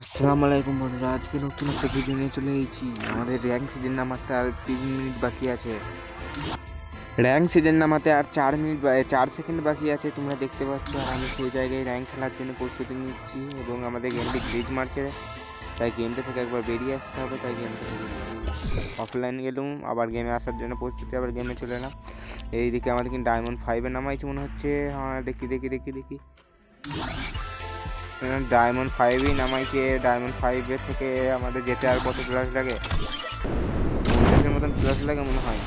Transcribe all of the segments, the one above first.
আসসালামু আলাইকুম বন্ধুরা, আজকে নতুন একটা ভিডিও নিয়ে চলে এসেছি। আমাদের র্যাঙ্ক সিজন নামাতে আর 3 মিনিট বাকি আছে। র্যাঙ্ক সিজন নামাতে আর 4 মিনিট 4 সেকেন্ড বাকি আছে, তোমরা দেখতে পাচ্ছ। আর আমি সেই জায়গায় র্যাঙ্ক খেলার জন্য প্রস্তুতি নিচ্ছি এবং আমাদের গেমটি গ্লিচ মারছে, তাই গেমটা থেকে একবার বেরিয়ে আসতে হবে। তাই গেমটা থেকে অফলাইন গেলুম, আবার গেমে আসার জন্য প্রস্তুতি, আবার গেমে চলে এলাম। এইদিকে আমাদের কিন্তু ডায়মন্ড 5-এ নামাইছে মনে হচ্ছে। হ্যাঁ, দেখি ডায়মন্ড 5-ই নামাইছে। ডায়মন্ড 5-এর থেকে আমাদের যেতে আর কত প্লাস লাগে, 50-এর মতন প্লাস লাগে মনে হয়।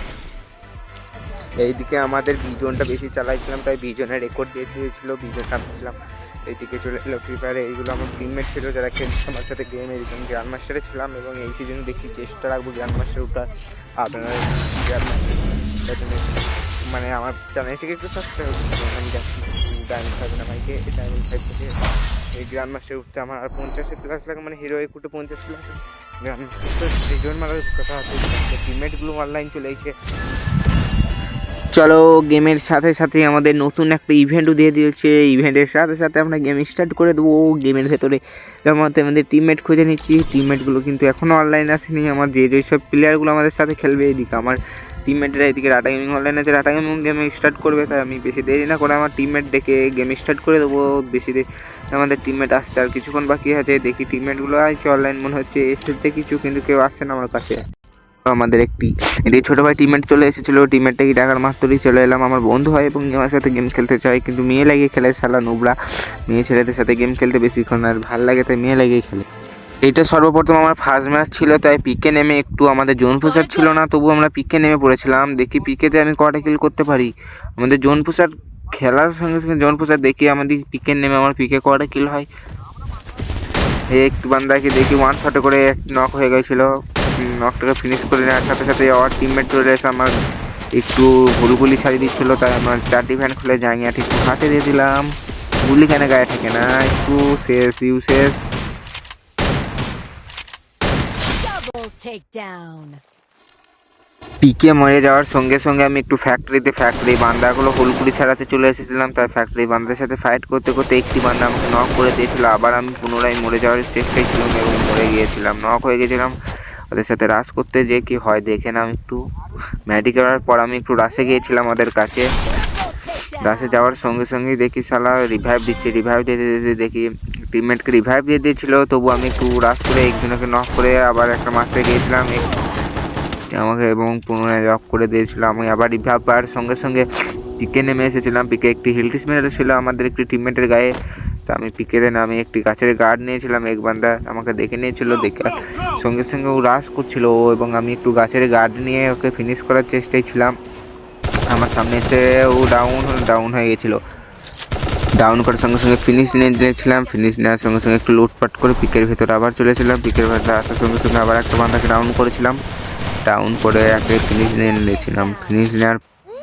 এইদিকে আমাদের বিজনটা বেশি চালাইছিলাম, তাই বিজনের রেকর্ড দিয়ে দিয়েছিল, বিজন নামছিলাম। এইদিকে চলে এলো ফ্রি ফায়ারে। এইগুলো আমার টিমমেট ছিল যারা খেলছে আমার সাথে গেম। এইদিকে আমি গ্র্যান্ড মাস্টারে ছিলাম এবং এই সিজনে দেখি চেষ্টা রাখবো গ্র্যান্ড মাস্টার ওঠার। আপনারা গ্র্যান্ড মাস্টার মানে আমার চ্যানেলটিকে একটু সাবস্ক্রাইব করবেন। আমি যাচ্ছি ডায়মন্ড 5 নামাইকে। ডায়মন্ড 5 থেকে এই গ্র্যান্ড মাস্টার উঠতে আমার আর 50 প্লাস লাগে, মানে হিরো উঠে 50 প্লাস। গ্র্যান্ড মাস্টার রিজন মারার কথা আছে, টিমমেটগুলো অনলাইন চলে এসেছে। চলো, গেমের সাথে সাথে আমাদের নতুন একটা ইভেন্টও দিয়ে দিয়েছে। ইভেন্টের সাথে সাথে আমরা গেম স্টার্ট করে দেবো। গেমের ভেতরে আমাদের টিমমেট খুঁজে নিচ্ছি। টিমমেটগুলো কিন্তু এখনও অনলাইন আসেনি। আমার যেসব প্লেয়ারগুলো আমাদের সাথে খেলবে, এদিকে আমার টিমমেটরা এদিকে রাটা গেমিং অনলাইন আছে, রাটা গেমিং গেমে স্টার্ট করবে। তাই আমি বেশি দেরি না করে আমার টিমমেট ডেকে গেম স্টার্ট করে দেবো। বেশি আমাদের টিমমেট আসতে আর কিছুক্ষণ বাকি আছে। দেখি টিমমেটগুলো আছে অনলাইন মনে হচ্ছে, এসেছে কিছু, কিন্তু কেউ আসছে না আমার কাছে। আমাদের একটি এদিকে ছোটো ভাই টিমমেট চলে এসেছিলো। টিমমেটটাকে ডাকার মাত্রই চলে এলাম। আমার বন্ধু হয় এবং আমার সাথে গেম খেলতে চায়, কিন্তু মেয়ে লাগিয়ে খেলে শালা নুবরা। মেয়ে ছেলেদের সাথে গেম খেলতে বেশিক্ষণ আর ভাল লাগে, তাই মেয়ে লাগিয়ে খেলে। এটা সর্বপ্রথম আমার ফার্স্ট ম্যাচ ছিল, তাই পিকে নেমে একটু আমাদের জোন পুষার ছিল না, তবু আমরা পিকে নেমে পড়েছিলাম। দেখি পিকেতে আমি কটা কিল করতে পারি। আমাদের জোন পুষার খেলার সঙ্গে সঙ্গে জোন পুষার দেখি আমাদের পিকে নেমে আমার পিকে কটা কিল হয়। একটু বান্দাকে দেখি ওয়ান শটে করে নক হয়ে গেছিলো। নকটাকে ফিনিশ করে নেওয়ার সাথে সাথে আমার টিমমেট চলে এসে আমার একটু গুলি ছাড়িয়ে দিচ্ছিলো, তাই আমার 4টি ভ্যান খুলে জাঙ্গিয়া ঠিক হাতে দিয়ে দিলাম। গুলি কেন গায়ে থাকে না, একটু শেষ ইউশেষ। পিকে মরে যাওয়ার সঙ্গে সঙ্গে আমি একটু ফ্যাক্টরি বান্দাগুলো হুলকুড়ি ছাড়াতে চলে এসেছিলাম। তাই ফ্যাক্টরি বান্দার সাথে ফাইট করতে করতে একটি বান্দা আমাকে নক করে দিয়েছিল। আবার আমি পুনরায় মরে যাওয়ার চেষ্টায় ছিলাম এবং মরে গিয়েছিলাম, নক হয়ে গেছিলাম। ওদের সাথে রাশ করতে যে কি হয় দেখে নাম একটু। ম্যাডি করার পর আমি একটু রাশে গিয়েছিলাম ওদের কাছে। রাশে যাওয়ার সঙ্গে সঙ্গেই দেখি শালা রিভাইভ দিচ্ছে। রিভাইভ দিতে দিতে দেখি টিমমেটকে রিভাইভ দিয়ে দিয়েছিল, তবু আমি একটু রাশ করে একজনকে নক করে আবার একটা মারতে গিয়েছিলাম আমাকে এবং পুনরায় লক করে দিয়েছিল। আমি আবার রিভাইভ পাওয়ার সঙ্গে সঙ্গে পিকে নেমে এসেছিলাম। পিকে একটি হিলটিস মেরেছিল আমাদের একটি টিমমেটের গায়ে। তো আমি পিকেতে নামে একটি গাছের গার্ড নিয়েছিলাম। এক বান্দা আমাকে দেখে নিয়েছিল, দেখে সঙ্গে সঙ্গে ও রাশ করছিল এবং আমি একটু গাছের গার্ড নিয়ে ওকে ফিনিশ করার চেষ্টায় ছিলাম। আমার সামনে এসে ও ডাউন হয়ে গেছিলো। ডাউন করার সঙ্গে সঙ্গে ফিনিশ নিয়েছিলাম। ফিনিশ নেওয়ার সঙ্গে সঙ্গে একটু লুটপাট করে পিকের ভেতরে আবার চলেছিলাম। পিকের ভেতরে আসার সঙ্গে সঙ্গে আবার একটা বান্দাকে ডাউন করেছিলাম। ডাউন করে একটা ফিনিশ নিয়েছিলাম।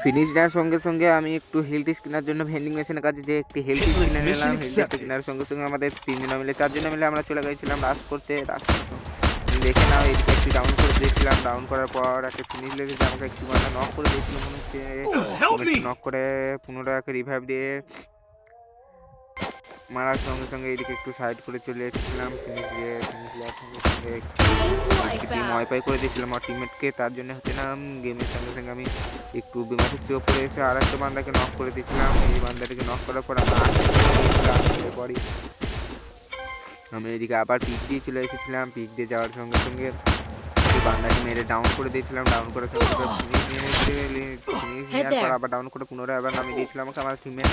ফিনিশ নেওয়ার সঙ্গে সঙ্গে আমি একটু হেলথিস কেনার জন্য ভেন্ডিং মেশিনের কাছে যে একটি হেলথিস কিনে নিলাম। হেলথিস কেনার সঙ্গে সঙ্গে আমাদের 3 জন মিলে 4 জন মিলে আমরা চলে গেছিলাম রাশ করতে। দেখে নাও, এদিকে একটি ডাউন করে দিয়েছিলাম। ডাউন করার পর একটা ফিনিশ লেগেছে, আমাকে একটু মানে নক করে দিয়েছিল মনে হচ্ছে। নক করে পুনরায় রিভাইভ দিয়ে মারার সঙ্গে সঙ্গে এইদিকে একটু সাইড করে চলে এসেছিলাম। ফিনিশ দেওয়ার সঙ্গে সঙ্গে টিম ওয়াইফাই করে দিয়েছিলাম আমার টিমমেটকে। তার জন্য হচ্ছে না গেমের সঙ্গে সঙ্গে আমি একটু বিমা শক্তি ওপরে এসে আর একটা বান্দাকে নক করে দিয়েছিলাম। এই বান্দাটাকে নক করার পর আমার পরই আমি এদিকে আবার পিক দিয়ে চলে এসেছিলাম। পিক দিয়ে যাওয়ার সঙ্গে সঙ্গে এই বান্দাকে মেরে ডাউন করে দিয়েছিলাম। ডাউন করার সঙ্গে সঙ্গে ফিনিশ নেওয়ার পর আবার ডাউন করে পুনরায় আবার নামিয়ে দিয়েছিলাম আমাকে আমার টিমে।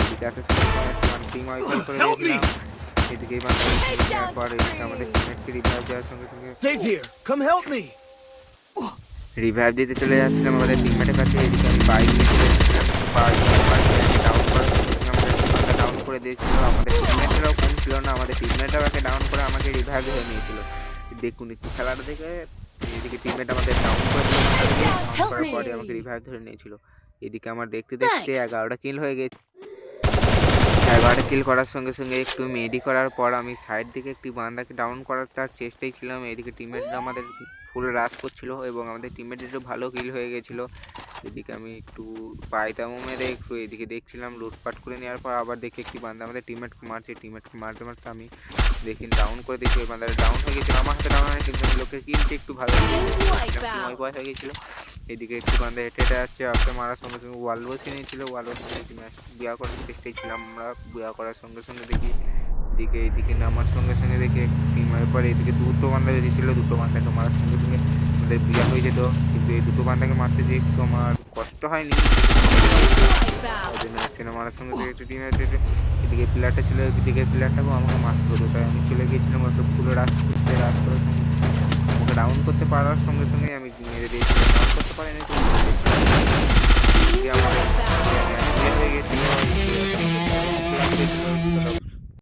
এদিকে আসার সঙ্গে সঙ্গে টিম ওয়াইফাই করে দিয়েছিলাম। এদিকে এই বান্দাকে ফিনিশ নেওয়ার পর এদিকে আমাদের টিমমেটকে রিভাইভ দেওয়ার সঙ্গে সঙ্গে রিভাইভ দিতে চলে যাচ্ছিলাম আমাদের টিমমেটের কাছে। এদিকে আমি বাইক নিয়ে চলে এসেছিলাম। ডাউন করার সঙ্গে সঙ্গে আমাদের টিমমেটটা ডাউন করে দিয়েছিল। আমাদের টিমমেটরাও কম ছিল না, আমাদের টিমমেটরাও একে ডাউন করে আমাকে রিভাইভ হয়ে নিয়েছিল। দেখুন একটু খেলাটা দেখে। এদিকে টিমমেট আমাদের ডাউন করে দিল, ডাউন করার পরে আমাকে রিভাইভ ধরে নিয়েছিল। এদিকে আমার দেখতে দেখতে 11টা কিল হয়ে গেছে। 11টা কিল করার সঙ্গে সঙ্গে একটু মেডি করার পর আমি সাইড দিকে একটি বান্দাকে ডাউন করার তার চেষ্টাই ছিলাম। এদিকে টিমমেটরা আমাদের ফুল রাশ করছিল এবং আমাদের টিমমেট একটু ভালো কিল হয়ে গেছিলো। এদিকে আমি একটু পায়তামো মেরে একটু এদিকে দেখছিলাম, লুটপাট করে নেওয়ার পর আবার দেখি একটি বান্দা আমাদের টিমমেটকে মারছে। টিমমেটকে মারতে মারতে আমি দেখি ডাউন করে দেখি ওই বান্দাটা ডাউন হয়ে গেছিলো, আমার হাতে ডাউন হয় কিন্তু আমি লোকের কিলটি একটু ভালো সময় পাস হয়ে গেছিলো। এদিকে একটু বান্দা হেঁটে হেঁটে আসছে, আপনি মারার সঙ্গে সঙ্গে ওয়াল বসে নিয়েছিল, ওয়াল বসে ম্যাচ বিয়া করার চেষ্টায় ছিলাম আমরা। বিয়া করার সঙ্গে সঙ্গে দেখি এইদিকে নামার সঙ্গে সঙ্গে দেখি টিম পরে এদিকে দুটো বান্দা যদি ছিল, দুটো বান্দাকে মারার সঙ্গে সঙ্গে আমাদের বিয়া হয়ে যেত। কিন্তু এই দুটো বান্দাকে মারতে যে একটু আমার কষ্ট হয়নি, ওই জন্য হচ্ছে না মারার সঙ্গে সঙ্গে একটু টিম এদিকে প্লেয়ারটা ছিল, এদিকে প্লেয়ারটাকেও আমাকে মারতে হতো, তাই আমি চলে গিয়েছিলাম একটা ফুলে রাশ করতে। রাশ করার সঙ্গে আমাকে ডাউন করতে পারার সঙ্গে সঙ্গে আমি মেরে দিয়েছিলাম, ডাউন করতে পারিনি তো আমার হয়ে গেছিলো।